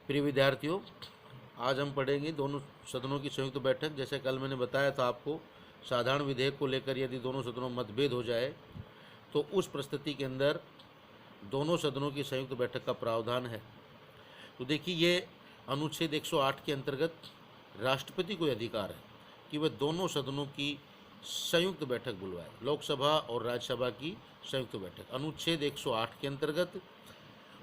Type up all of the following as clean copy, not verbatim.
प्रिय विद्यार्थियों, आज हम पढ़ेंगे दोनों सदनों की संयुक्त बैठक। जैसे कल मैंने बताया था आपको, साधारण विधेयक को लेकर यदि दोनों सदनों में मतभेद हो जाए तो उस परिस्थिति के अंदर दोनों सदनों की संयुक्त बैठक का प्रावधान है। तो देखिए, ये अनुच्छेद 108 के अंतर्गत राष्ट्रपति को अधिकार है कि वह दोनों सदनों की संयुक्त बैठक बुलवाए, लोकसभा और राज्यसभा की संयुक्त बैठक, अनुच्छेद 108 के अंतर्गत।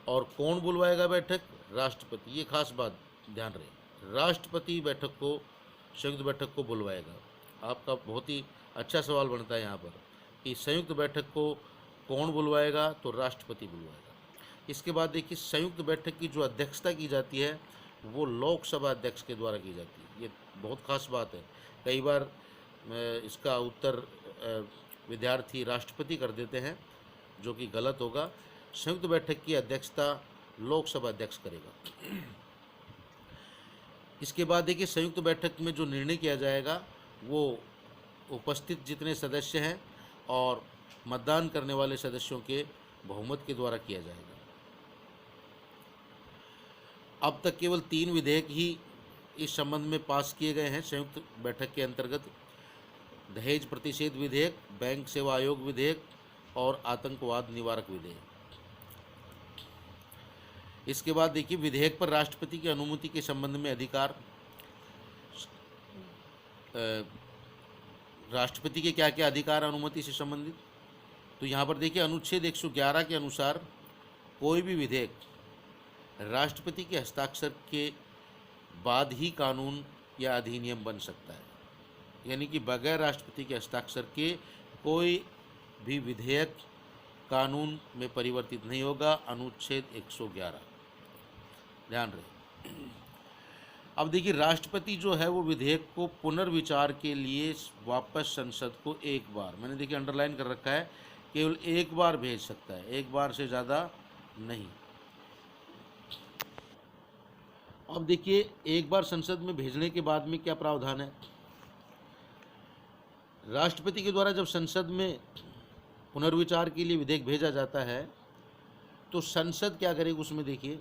और कौन बुलवाएगा बैठक? राष्ट्रपति। ये खास बात ध्यान रहे, राष्ट्रपति बैठक को, संयुक्त बैठक को बुलवाएगा। आपका बहुत ही अच्छा सवाल बनता है यहाँ पर कि संयुक्त बैठक को कौन बुलवाएगा? तो राष्ट्रपति बुलवाएगा। इसके बाद देखिए, संयुक्त बैठक की जो अध्यक्षता की जाती है वो लोकसभा अध्यक्ष के द्वारा की जाती है। ये बहुत खास बात है। कई बार इसका उत्तर विद्यार्थी राष्ट्रपति कर देते हैं, जो कि गलत होगा। संयुक्त बैठक की अध्यक्षता लोकसभा अध्यक्ष करेगा। इसके बाद देखिए, संयुक्त बैठक में जो निर्णय किया जाएगा वो उपस्थित जितने सदस्य हैं और मतदान करने वाले सदस्यों के बहुमत के द्वारा किया जाएगा। अब तक केवल 3 विधेयक ही इस संबंध में पास किए गए हैं संयुक्त बैठक के अंतर्गत: दहेज प्रतिषेध विधेयक, बैंक सेवा आयोग विधेयक और आतंकवाद निवारक विधेयक। इसके बाद देखिए, विधेयक पर राष्ट्रपति की अनुमति के संबंध में अधिकार। राष्ट्रपति के क्या क्या अधिकार अनुमति से संबंधित? तो यहाँ पर देखिए, अनुच्छेद 111 के अनुसार कोई भी विधेयक राष्ट्रपति के हस्ताक्षर के बाद ही कानून या अधिनियम बन सकता है। यानी कि बगैर राष्ट्रपति के हस्ताक्षर के कोई भी विधेयक कानून में परिवर्तित नहीं होगा। अनुच्छेद 111 ध्यान रहे। अब देखिए, राष्ट्रपति जो है वो विधेयक को पुनर्विचार के लिए वापस संसद को एक बार, मैंने देखिए अंडरलाइन कर रखा है, केवल एक बार भेज सकता है, एक बार से ज़्यादा नहीं। अब देखिए, एक बार संसद में भेजने के बाद में क्या प्रावधान है? राष्ट्रपति के द्वारा जब संसद में पुनर्विचार के लिए विधेयक भेजा जाता है तो संसद क्या करेगी? उसमें देखिए,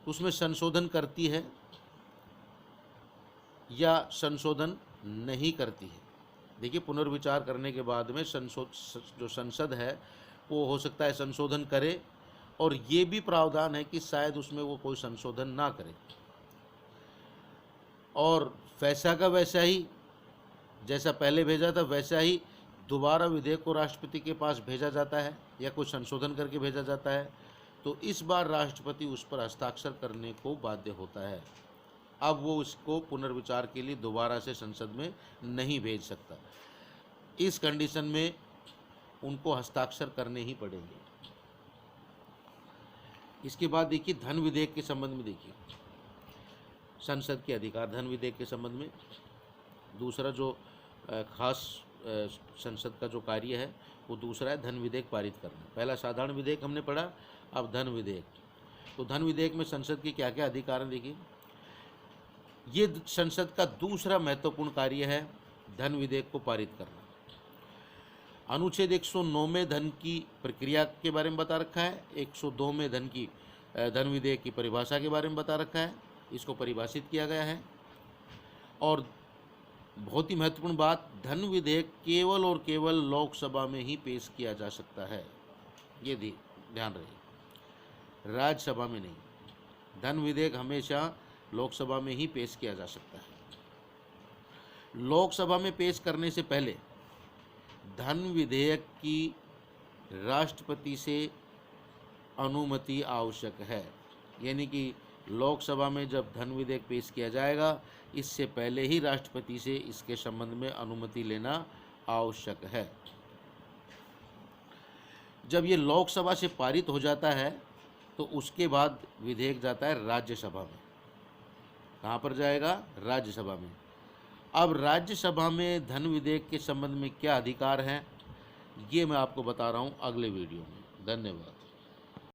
उसमें संशोधन करती है या संशोधन नहीं करती है। देखिए, पुनर्विचार करने के बाद में जो संसद है वो हो सकता है संशोधन करे, और ये भी प्रावधान है कि शायद उसमें वो कोई संशोधन ना करे, और वैसा का वैसा ही, जैसा पहले भेजा था वैसा ही दोबारा विधेयक को राष्ट्रपति के पास भेजा जाता है या कोई संशोधन करके भेजा जाता है। तो इस बार राष्ट्रपति उस पर हस्ताक्षर करने को बाध्य होता है। अब वो इसको पुनर्विचार के लिए दोबारा से संसद में नहीं भेज सकता। इस कंडीशन में उनको हस्ताक्षर करने ही पड़ेंगे। इसके बाद देखिए, धन विधेयक के संबंध में देखिए, संसद के अधिकार धन विधेयक के संबंध में। दूसरा जो खास संसद का जो कार्य है वो दूसरा है धन विधेयक पारित करना। पहला साधारण विधेयक हमने पढ़ा, अब धन विधेयक। तो धन विधेयक में संसद के क्या क्या अधिकार हैं देखिए। ये संसद का दूसरा महत्वपूर्ण कार्य है धन विधेयक को पारित करना। अनुच्छेद 109 में धन की प्रक्रिया के बारे में बता रखा है, 102 में धन विधेयक की परिभाषा के बारे में बता रखा है, इसको परिभाषित किया गया है। और बहुत ही महत्वपूर्ण बात, धन विधेयक केवल और केवल लोकसभा में ही पेश किया जा सकता है, ये ध्यान रहे, राज्यसभा में नहीं। धन विधेयक हमेशा लोकसभा में ही पेश किया जा सकता है। लोकसभा में पेश करने से पहले धन विधेयक की राष्ट्रपति से अनुमति आवश्यक है। यानी कि लोकसभा में जब धन विधेयक पेश किया जाएगा, इससे पहले ही राष्ट्रपति से इसके संबंध में अनुमति लेना आवश्यक है। जब ये लोकसभा से पारित हो जाता है तो उसके बाद विधेयक जाता है राज्यसभा में। कहाँ पर जाएगा? राज्यसभा में। अब राज्यसभा में धन विधेयक के संबंध में क्या अधिकार हैं, ये मैं आपको बता रहा हूँ अगले वीडियो में। धन्यवाद।